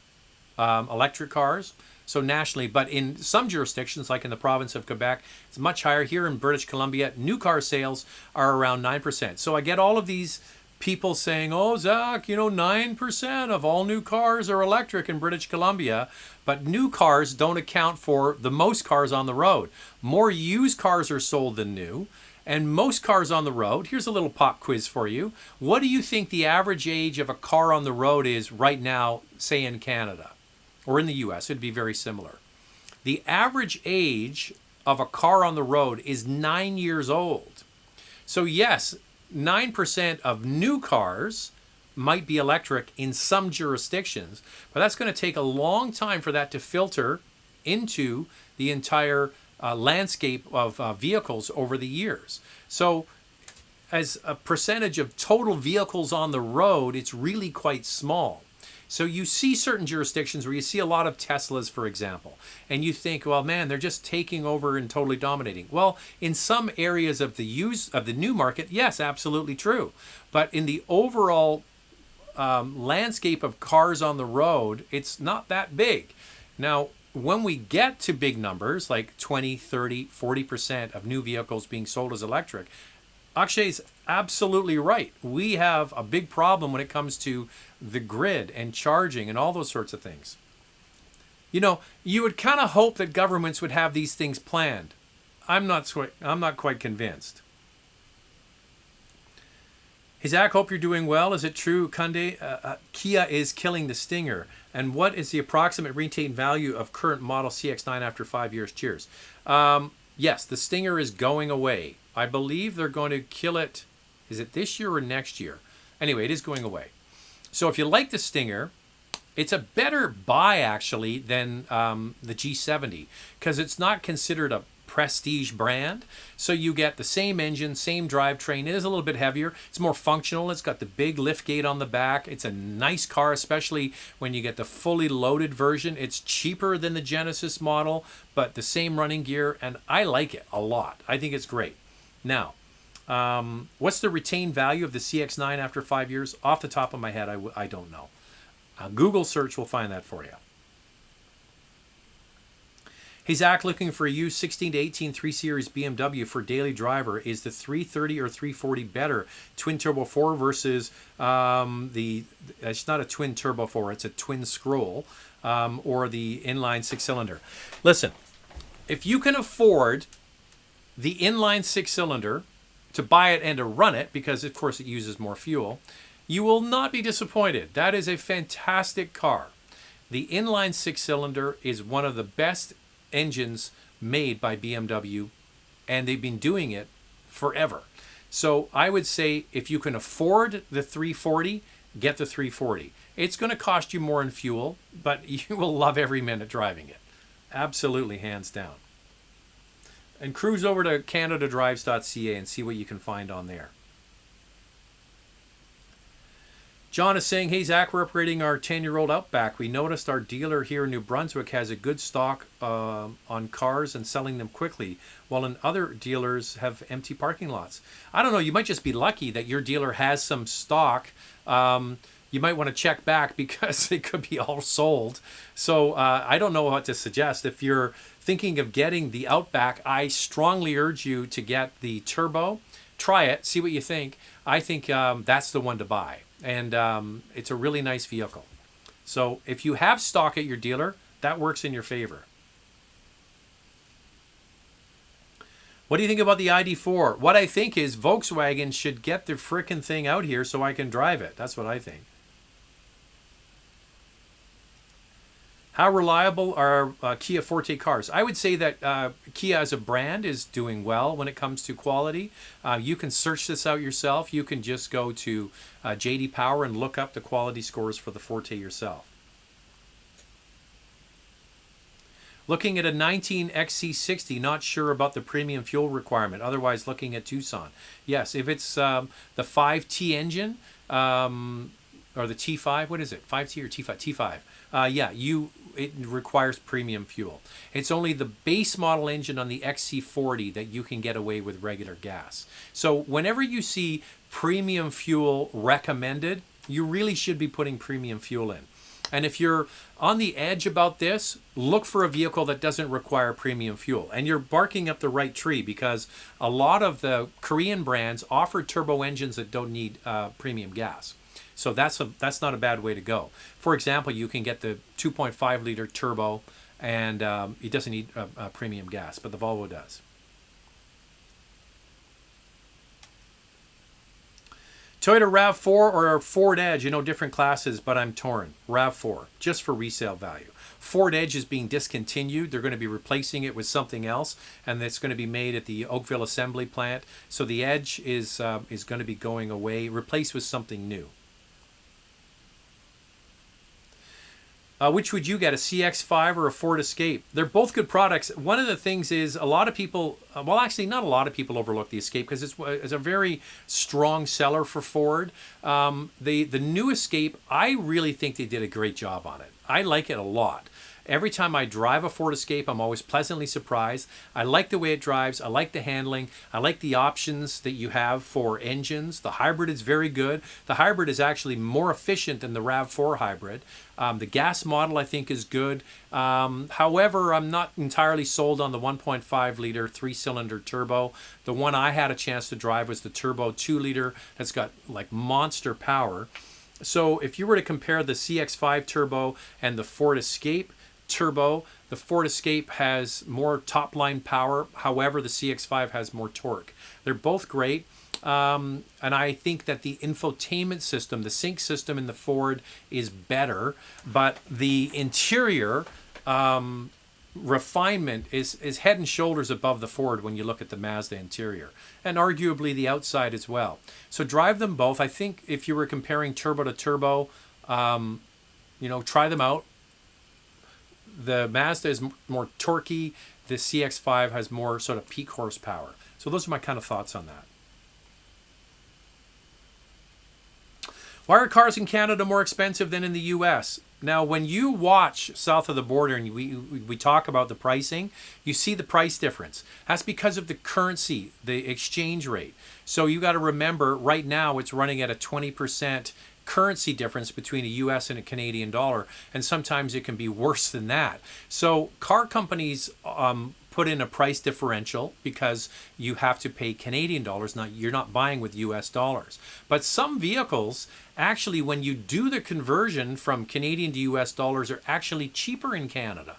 electric cars. So nationally, but in some jurisdictions, like in the province of Quebec, it's much higher. Here in British Columbia, new car sales are around 9%. So I get all of these people saying, oh, Zach, 9% of all new cars are electric in British Columbia, but new cars don't account for the most cars on the road. More used cars are sold than new, and most cars on the road, here's a little pop quiz for you. What do you think the average age of a car on the road is right now, say in Canada? Or in the US, it'd be very similar. The average age of a car on the road is 9 years old. So yes, 9% of new cars might be electric in some jurisdictions, but that's going to take a long time for that to filter into the entire landscape of vehicles over the years. So as a percentage of total vehicles on the road, it's really quite small. So you see certain jurisdictions where you see a lot of Teslas, for example, and you think, well, man, they're just taking over and totally dominating. Well, in some areas of the new market, yes, absolutely true. But in the overall landscape of cars on the road, it's not that big. Now, when we get to big numbers, like 20, 30, 40% of new vehicles being sold as electric, Akshay's absolutely right. We have a big problem when it comes to the grid and charging and all those sorts of things. You would kind of hope that governments would have these things planned. I'm not quite convinced. Hey Zach, hope you're doing well. Is it true Kia is killing the Stinger? And what is the approximate retail value of current model CX-9 after 5 years? Cheers. Yes, the Stinger is going away. I believe they're going to kill it. Is it this year or next year? Anyway, it is going away. So if you like the Stinger, it's a better buy actually than the G70 because it's not considered a prestige brand. So you get the same engine, same drivetrain. It is a little bit heavier. It's more functional. It's got the big lift gate on the back. It's a nice car, especially when you get the fully loaded version. It's cheaper than the Genesis model, but the same running gear, and I like it a lot. I think it's great. Now, what's the retained value of the CX-9 after 5 years? Off the top of my head, I don't know. Google search will find that for you. Hey Zach, looking for a used 16 to 18 3 Series BMW for daily driver. Is the 330 or 340 better? Twin turbo 4 versus it's not a twin turbo 4, it's a twin scroll, or the inline 6-cylinder. Listen, if you can afford the inline 6-cylinder to buy it and to run it, because of course it uses more fuel, you will not be disappointed. That is a fantastic car. The inline 6-cylinder is one of the best engines made by BMW, and they've been doing it forever. So I would say if you can afford the 340, get the 340. It's going to cost you more in fuel, but you will love every minute driving it. Absolutely, hands down. And cruise over to canadadrives.ca and see what you can find on there. John is saying, hey Zach, we're upgrading our 10-year-old Outback. We noticed our dealer here in New Brunswick has a good stock on cars and selling them quickly, while in other dealers have empty parking lots. I don't know, you might just be lucky that your dealer has some stock. You might want to check back because it could be all sold. So I don't know what to suggest. If you're thinking of getting the Outback, I strongly urge you to get the Turbo. Try it, see what you think. I think that's the one to buy. And it's a really nice vehicle. So if you have stock at your dealer, that works in your favor. What do you think about the ID4? What I think is Volkswagen should get the frickin' thing out here so I can drive it. That's what I think. How reliable are Kia Forte cars? I would say that Kia as a brand is doing well when it comes to quality. You can search this out yourself. You can just go to JD Power and look up the quality scores for the Forte yourself. Looking at a 19 XC60, not sure about the premium fuel requirement. Otherwise, looking at Tucson. Yes, if it's the 5T engine, or the T5, what is it? 5T or T5? T5. Yeah, it requires premium fuel. It's only the base model engine on the XC40 that you can get away with regular gas. So whenever you see premium fuel recommended, you really should be putting premium fuel in. And if you're on the edge about this, look for a vehicle that doesn't require premium fuel. And you're barking up the right tree because a lot of the Korean brands offer turbo engines that don't need premium gas. So that's not a bad way to go. For example, you can get the 2.5 liter turbo, and it doesn't need premium gas, but the Volvo does. Toyota RAV4 or Ford Edge, different classes, but I'm torn. RAV4, just for resale value. Ford Edge is being discontinued. They're going to be replacing it with something else, and it's going to be made at the Oakville assembly plant. So the Edge is going to be going away, replaced with something new. Which would you get, a CX-5 or a Ford Escape? They're both good products. One of the things is a lot of people, well, actually not a lot of people overlook the Escape because it's a very strong seller for Ford. The new Escape, I really think they did a great job on it. I like it a lot. Every time I drive a Ford Escape, I'm always pleasantly surprised. I like the way it drives. I like the handling. I like the options that you have for engines. The hybrid is very good. The hybrid is actually more efficient than the RAV4 hybrid. The gas model, I think, is good. However, I'm not entirely sold on the 1.5 liter 3-cylinder turbo. The one I had a chance to drive was the turbo 2 liter that's got like monster power. So if you were to compare the CX-5 turbo and the Ford Escape turbo, the Ford Escape has more top-line power. However, the CX-5 has more torque. They're both great. And I think that the infotainment system, the sync system in the Ford is better, but the interior refinement is head and shoulders above the Ford when you look at the Mazda interior, and arguably the outside as well. So drive them both. I think if you were comparing turbo to turbo, try them out. The Mazda is more torquey. The CX-5 has more sort of peak horsepower. So those are my kind of thoughts on that. Why are cars in Canada more expensive than in the US? Now, when you watch south of the border and we talk about the pricing, you see the price difference. That's because of the currency, the exchange rate. So you got to remember, right now it's running at a 20% currency difference between a US and a Canadian dollar, and sometimes it can be worse than that. So car companies put in a price differential because you have to pay Canadian dollars. You're not buying with US dollars. But some vehicles, actually, when you do the conversion from Canadian to US dollars, are actually cheaper in Canada.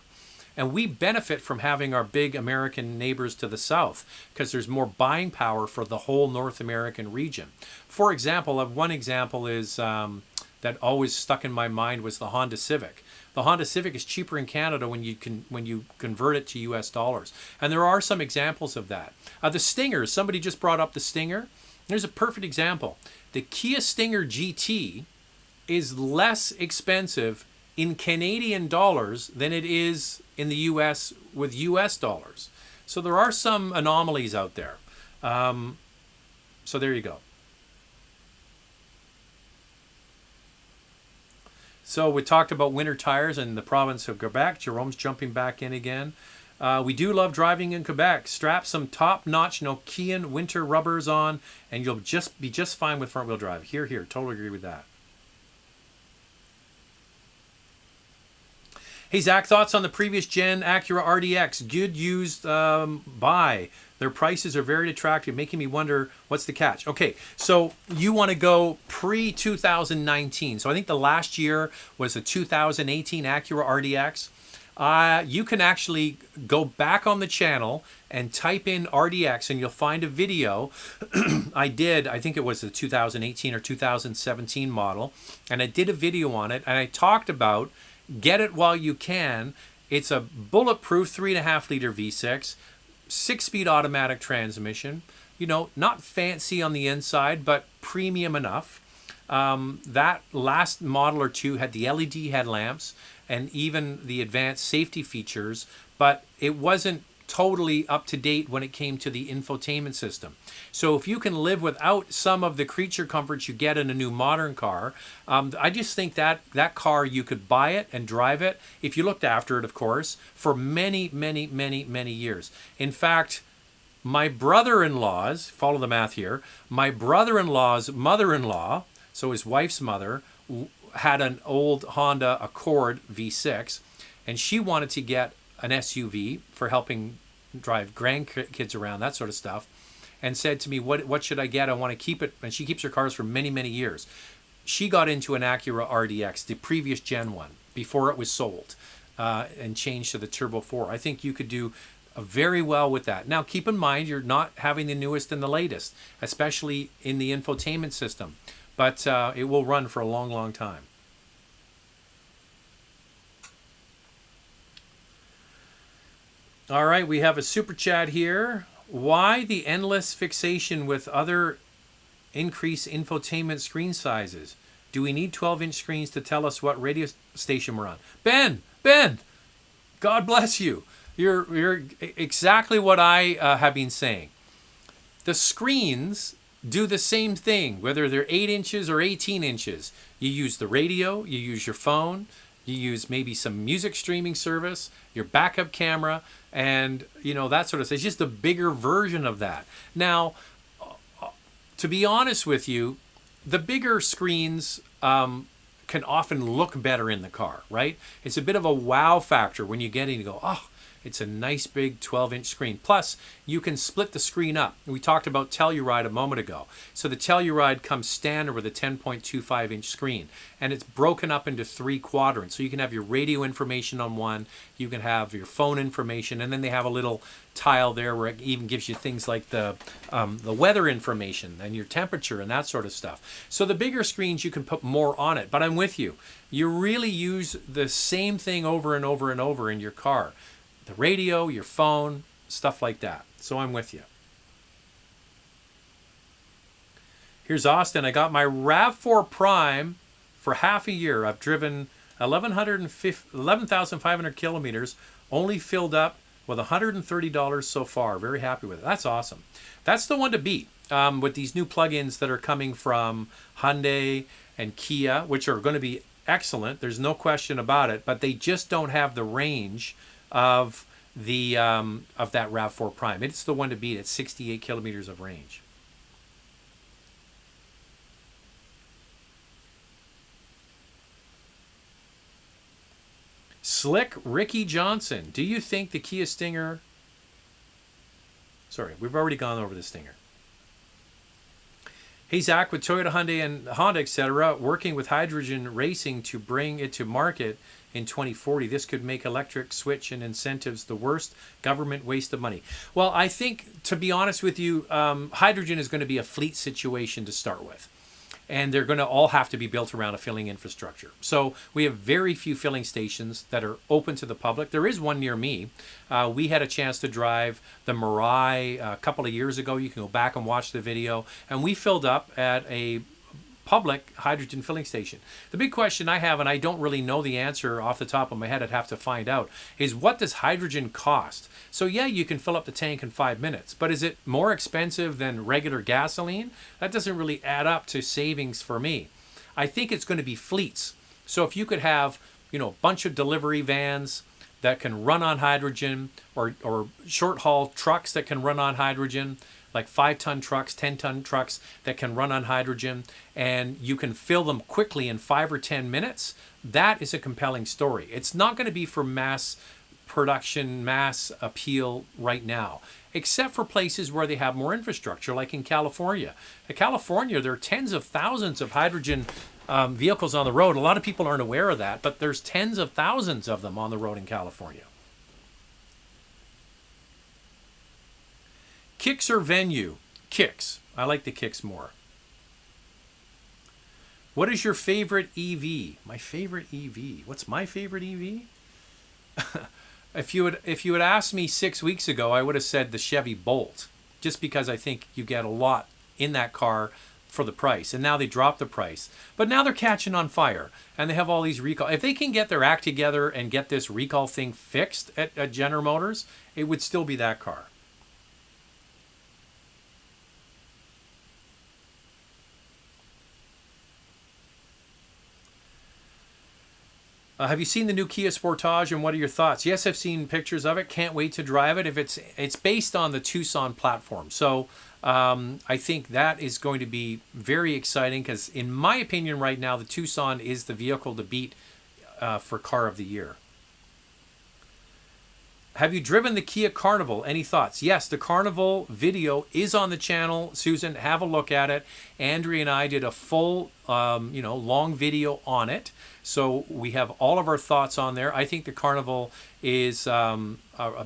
And we benefit from having our big American neighbors to the south because there's more buying power for the whole North American region. For example, one example is that always stuck in my mind was the Honda Civic. The Honda Civic is cheaper in Canada when you convert it to US dollars. And there are some examples of that. The Stinger, somebody just brought up the Stinger. Here's a perfect example. The Kia Stinger GT is less expensive in Canadian dollars than it is in the US with US dollars. So there are some anomalies out there. So there you go. So we talked about winter tires in the province of Quebec. Jerome's jumping back in again. We do love driving in Quebec. Strap some top-notch Nokian winter rubbers on, and you'll be just fine with front-wheel drive. Here, totally agree with that. Hey, Zach, thoughts on the previous gen Acura RDX? Good used buy. Their prices are very attractive, making me wonder what's the catch. Okay, so you want to go pre-2019. So I think the last year was a 2018 Acura RDX. You can actually go back on the channel and type in RDX and you'll find a video I think it was the 2018 or 2017 model, and I did a video on it, and I talked about get it while you can. It's a bulletproof 3.5 liter V6, 6-speed automatic transmission, not fancy on the inside, but premium enough. That last model or two had the LED headlamps and even the advanced safety features, but it wasn't totally up to date when it came to the infotainment system. So if you can live without some of the creature comforts you get in a new modern car, I just think that car, you could buy it and drive it, if you looked after it, of course, for many, many, many, many years. In fact, my brother-in-law's, follow the math here, my brother-in-law's mother-in-law, so his wife's mother, had an old Honda Accord V6, and she wanted to get an SUV for helping drive grandkids around, that sort of stuff, and said to me, what should I get? I want to keep it. And she keeps her cars for many, many years. She got into an Acura RDX, the previous gen one, before it was sold, and changed to the Turbo 4. I think you could do very well with that. Now, keep in mind, you're not having the newest and the latest, especially in the infotainment system, but it will run for a long, long time. All right, we have a super chat here. Why the endless fixation with other increased infotainment screen sizes? Do we need 12-inch screens to tell us what radio station we're on? Ben, God bless you. You're exactly what I have been saying. The screens do the same thing, whether they're 8 inches or 18 inches. You use the radio, you use your phone, you use maybe some music streaming service, your backup camera, and that sort of thing. It's just a bigger version of that. Now, to be honest with you, the bigger screens can often look better in the car, right? It's a bit of a wow factor when you get in and go, oh, it's a nice big 12-inch screen. Plus, you can split the screen up. We talked about Telluride a moment ago. So the Telluride comes standard with a 10.25-inch screen, and it's broken up into 3 quadrants. So you can have your radio information on one, you can have your phone information, and then they have a little tile there where it even gives you things like the weather information and your temperature and that sort of stuff. So the bigger screens, you can put more on it. But I'm with you. You really use the same thing over and over and over in your car. the radio, your phone, stuff like that. So I'm with you. Here's Austin. I got my RAV4 Prime for half a year. I've driven 11,500 kilometers, only filled up with $130 so far. Very happy with it. That's awesome. That's the one to beat with these new plugins that are coming from Hyundai and Kia, which are going to be excellent. There's no question about it, but they just don't have the range of the of that RAV4 Prime. It's the one to beat at 68 kilometers of range. Slick Ricky Johnson, do you think the Kia Stinger... Sorry, we've already gone over the Stinger. Hey, Zach, with Toyota, Hyundai, and Honda, etc., working with hydrogen racing to bring it to market in 2040, this could make electric switch and incentives the worst government waste of money. Well, I think, to be honest with you, hydrogen is going to be a fleet situation to start with. And they're going to all have to be built around a filling infrastructure. So we have very few filling stations that are open to the public. There is one near me. We had a chance to drive the Mirai a couple of years ago. You can go back and watch the video. And we filled up at a public hydrogen filling station. The big question I have, and I don't really know the answer off the top of my head, I'd have to find out, is what does hydrogen cost? So yeah, you can fill up the tank in 5 minutes, but is it more expensive than regular gasoline? That doesn't really add up to savings for me. I think it's going to be fleets. So if you could have, you know, a bunch of delivery vans that can run on hydrogen, or short haul trucks that can run on hydrogen, like 5-ton trucks, 10-ton trucks that can run on hydrogen, and you can fill them quickly in 5 or 10 minutes, that is a compelling story. It's not going to be for mass production, mass appeal right now, except for places where they have more infrastructure, like in California. In California, there are tens of thousands of hydrogen vehicles on the road. A lot of people aren't aware of that, but there's tens of thousands of them on the road in California. Kicks or Venue? Kicks. I like the Kicks more. What is your favorite EV? My favorite EV. What's my favorite EV? If you had asked me 6 weeks ago, I would have said the Chevy Bolt, just because I think you get a lot in that car for the price. And now they dropped the price. But now they're catching on fire, and they have all these recalls. If they can get their act together and get this recall thing fixed at General Motors, it would still be that car. Have you seen the new Kia Sportage, and what are your thoughts? Yes, I've seen pictures of it. Can't wait to drive it. It's based on the Tucson platform, so I think that is going to be very exciting, because in my opinion right now, the Tucson is the vehicle to beat for Car of the Year. Have you driven the Kia Carnival? Any thoughts? Yes, the Carnival video is on the channel. Susan, have a look at it. Andrea and I did a full, long video on it. So we have all of our thoughts on there. I think the Carnival is a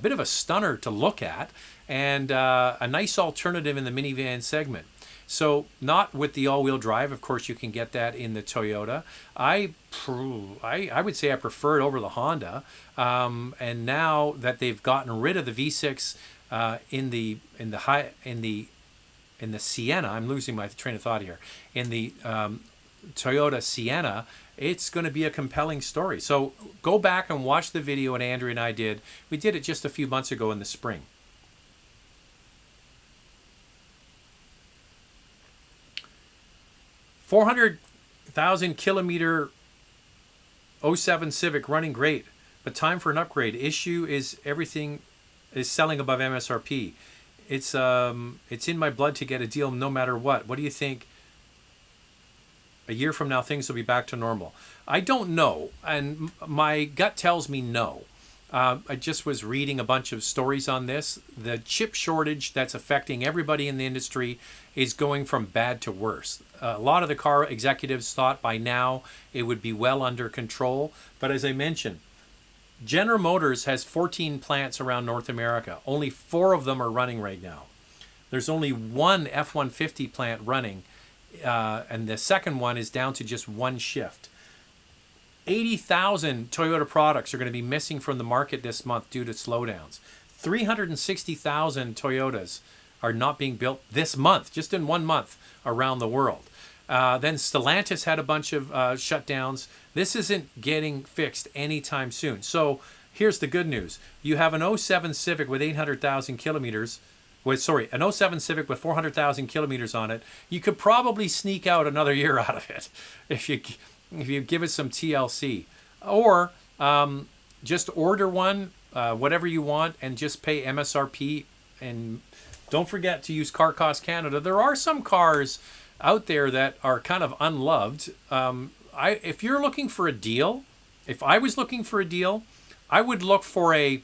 bit of a stunner to look at, and a nice alternative in the minivan segment. So not with the all-wheel drive. Of course, you can get that in the Toyota. I would say I prefer it over the Honda. And now that they've gotten rid of the V6 in the Sienna, I'm losing my train of thought here. In the Toyota Sienna, it's going to be a compelling story. So go back and watch the video that Andrea and I did. We did it just a few months ago in the spring. $400,000 kilometer 07 Civic running great, but time for an upgrade. Issue is everything is selling above MSRP. It's in my blood to get a deal no matter what. What do you think? A year from now, things will be back to normal. I don't know, and my gut tells me no. I just was reading a bunch of stories on this. The chip shortage that's affecting everybody in the industry is going from bad to worse. A lot of the car executives thought by now it would be well under control. But as I mentioned, General Motors has 14 plants around North America. Only 4 of them are running right now. There's only one F-150 plant running, and the second one is down to just one shift. 80,000 Toyota products are going to be missing from the market this month due to slowdowns. 360,000 Toyotas are not being built this month, just in 1 month around the world. Then Stellantis had a bunch of shutdowns. This isn't getting fixed anytime soon. So here's the good news. You have an '07 Civic with 800,000 kilometers. An '07 Civic with 400,000 kilometers on it. You could probably sneak out another year out of it if you give it some TLC. Or just order one, whatever you want, and just pay MSRP. And don't forget to use Car Cost Canada. There are some cars out there that are kind of unloved. If you're looking for a deal, if I was looking for a deal, I would look for a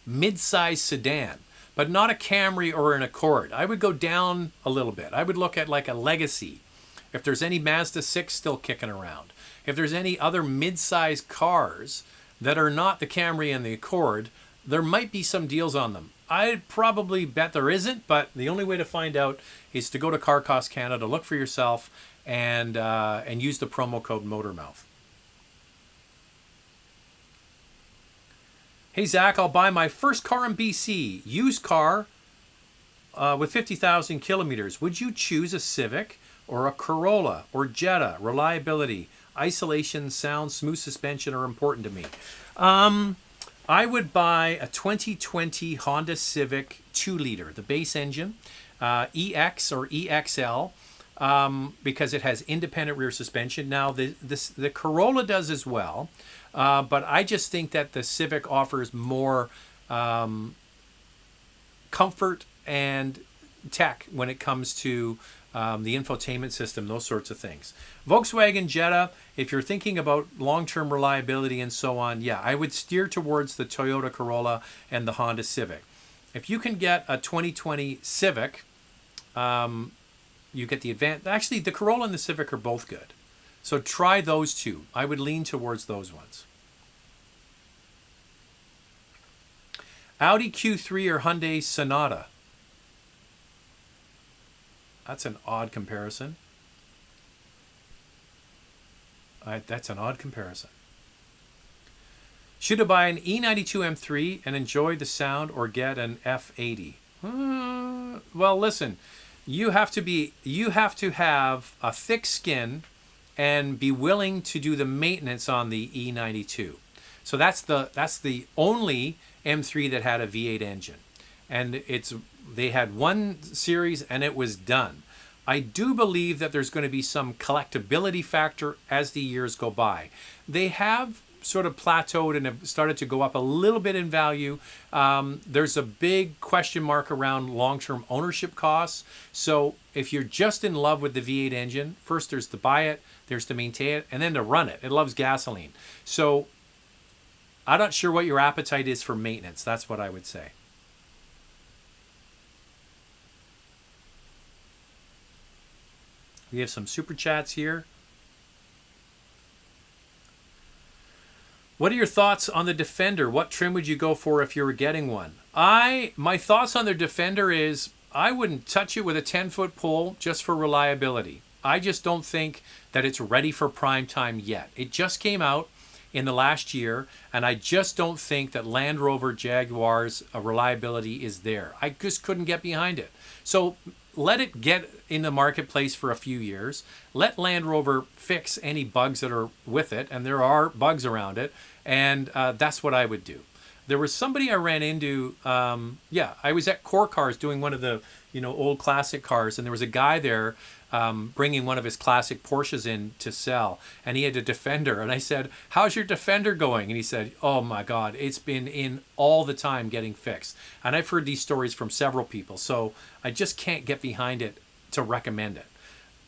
mid-size sedan, but not a Camry or an Accord. I would go down a little bit. I would look at like a Legacy. If there's any Mazda 6 still kicking around. If there's any other mid-size cars that are not the Camry and the Accord, there might be some deals on them. I'd probably bet there isn't, but the only way to find out is to go to Car Cost Canada, look for yourself, and use the promo code MOTORMOUTH. Hey Zach, I'll buy my first car in BC, used car with 50,000 kilometers. Would you choose a Civic or a Corolla or Jetta? Reliability, isolation, sound, smooth suspension are important to me. I would buy a 2020 Honda Civic 2-liter, the base engine, EX or EXL, because it has independent rear suspension. Now, the Corolla does as well, but I just think that the Civic offers more comfort and tech when it comes to the infotainment system, those sorts of things. Volkswagen Jetta, if you're thinking about long-term reliability and so on, yeah, I would steer towards the Toyota Corolla and the Honda Civic. If you can get a 2020 Civic, you get the advanced. Actually, the Corolla and the Civic are both good. So try those two. I would lean towards those ones. Audi Q3 or Hyundai Sonata? That's an odd comparison. That's an odd comparison. Should I buy an E92 M3 and enjoy the sound, or get an F80? Well, listen, you have to have a thick skin and be willing to do the maintenance on the E92. So that's the only M3 that had a V8 engine, and they had one series and it was done. I do believe that there's going to be some collectability factor as the years go by. They have sort of plateaued and have started to go up a little bit in value. There's a big question mark around long-term ownership costs. So if you're just in love with the V8 engine, first there's to buy it, there's to maintain it, and then to run it. It loves gasoline. So I'm not sure what your appetite is for maintenance. That's what I would say. We have some super chats here. What are your thoughts on the Defender? What trim would you go for if you were getting one? My thoughts on the Defender is I wouldn't touch it with a 10-foot pole just for reliability. I just don't think that it's ready for prime time yet. It just came out in the last year, and I just don't think that Land Rover Jaguar's reliability is there. I just couldn't get behind it. So let it get in the marketplace for a few years. Let Land Rover fix any bugs that are with it, and there are bugs around it, and that's what I would do. There was somebody I ran into, I was at Core Cars doing one of the old classic cars, and there was a guy there bringing one of his classic Porsches in to sell, and he had a Defender, and I said, how's your Defender going? And he said, oh my God, it's been in all the time getting fixed. And I've heard these stories from several people, so I just can't get behind it to recommend it.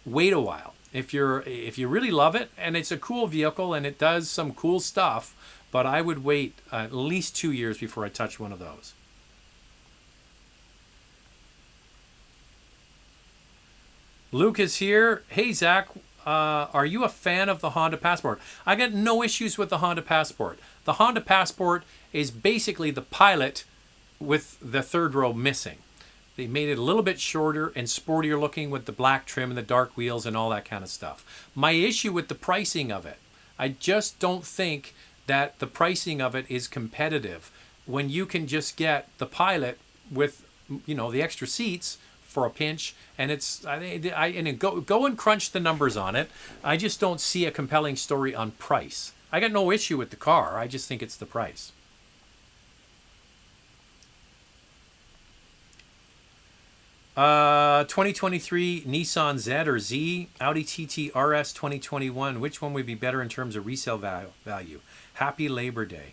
Wait a while. If you really love it, and it's a cool vehicle and it does some cool stuff, but I would wait at least 2 years before I touch one of those. Luke is here. Hey, Zach, are you a fan of the Honda Passport? I got no issues with the Honda Passport. The Honda Passport is basically the Pilot with the third row missing. They made it a little bit shorter and sportier looking with the black trim and the dark wheels and all that kind of stuff. My issue with the pricing of it, I just don't think that the pricing of it is competitive when you can just get the Pilot with, the extra seats for a pinch, and go and crunch the numbers on it. I just don't see a compelling story on price. I got no issue with the car. I just think it's the price. Uh, 2023 Nissan Z or Z, Audi TT RS 2021. Which one would be better in terms of resale value? Happy Labor Day.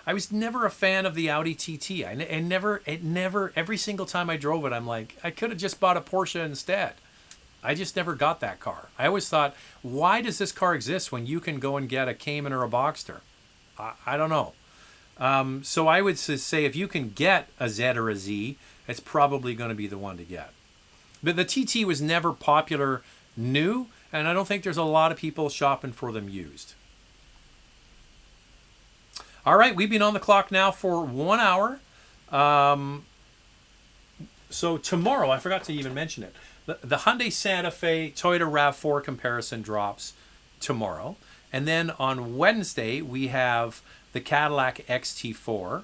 I was never a fan of the Audi TT. Every single time I drove it, I'm like, I could have just bought a Porsche instead. I just never got that car. I always thought, why does this car exist when you can go and get a Cayman or a Boxster? I don't know. So I would say if you can get a Z or a Z, it's probably going to be the one to get. But the TT was never popular new, and I don't think there's a lot of people shopping for them used. All right, we've been on the clock now for 1 hour. So tomorrow, I forgot to even mention it, the Hyundai Santa Fe Toyota RAV4 comparison drops tomorrow. And then on Wednesday, we have the Cadillac XT4.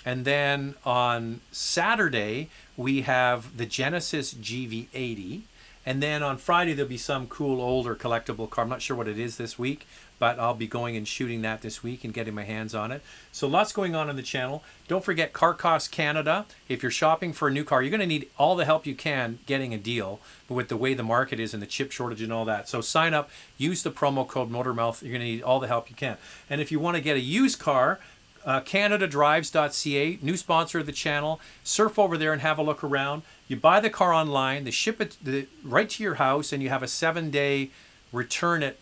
And then on Saturday, we have the Genesis GV80. And then on Friday, there'll be some cool older collectible car. I'm not sure what it is this week, but I'll be going and shooting that this week and getting my hands on it. So lots going on the channel. Don't forget Car Cost Canada. If you're shopping for a new car, you're going to need all the help you can getting a deal, but with the way the market is and the chip shortage and all that. So sign up, use the promo code Motormouth. You're going to need all the help you can. And if you want to get a used car, CanadaDrives.ca, new sponsor of the channel. Surf over there and have a look around. You buy the car online, they ship it right to your house, and you have a 7-day return it,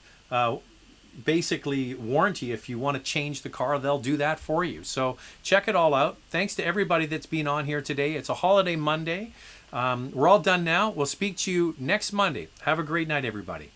basically warranty. If you want to change the car, they'll do that for you. So check it all out. Thanks to everybody that's been on here today. It's a holiday Monday. We're all done now. We'll speak to you next Monday. Have a great night, everybody.